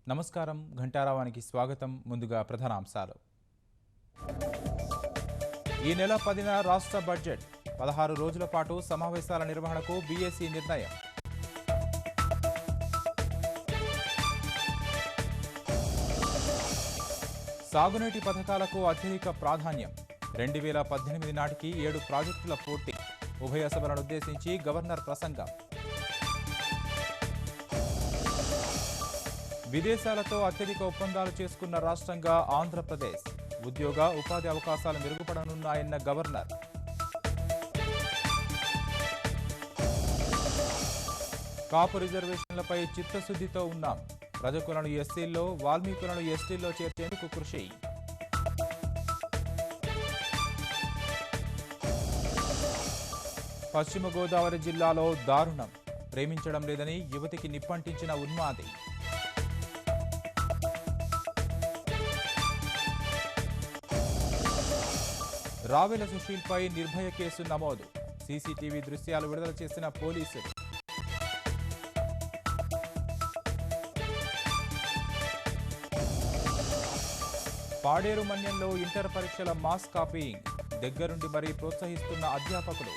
నమస్కారం. ఘంటారావానికి స్వాగతం. ముందుగా ప్రధానాంశాలు. ఈ నెల 10న రాష్ట్ర బడ్జెట్ 16 రోజుల పాటు సమావేశాల నిర్వహణకు బీఏసీ నిర్ణయం. సాగునీటి పథకాలకు అత్యధిక ప్రాధాన్యం. 2018 నాటికి 7 ప్రాజెక్టుల పూర్తి. ఉభయ సభలను ఉద్దేశించి గవర్నర్ ప్రసంగం. విదేశాలతో అత్యధిక ఒప్పందాలు చేసుకున్న రాష్ట్రంగా ఆంధ్రప్రదేశ్. ఉద్యోగ ఉపాధి అవకాశాలు మెరుగుపడనున్నాయన్న గవర్నర్. కాపు రిజర్వేషన్లపై చిత్తశుద్ధితో ఉన్నాం. రజకులను ఎస్సీల్లో, వాల్మీకులను ఎస్టీల్లో చేర్చేందుకు కృషి. పశ్చిమ గోదావరి జిల్లాలో దారుణం. ప్రేమించడం లేదని యువతికి నిప్పంటించిన ఉన్మాది. రావెల సుశీల్పై నిర్భయ కేసు నమోదు. సీసీటీవీ దృశ్యాలు విడుదల చేసిన పోలీసులు. పాడేరు మన్యంలో ఇంటర్ పరీక్షల మాస్ కాపీయింగ్. దగ్గరుండి మరీ ప్రోత్సహిస్తున్న అధ్యాపకులు.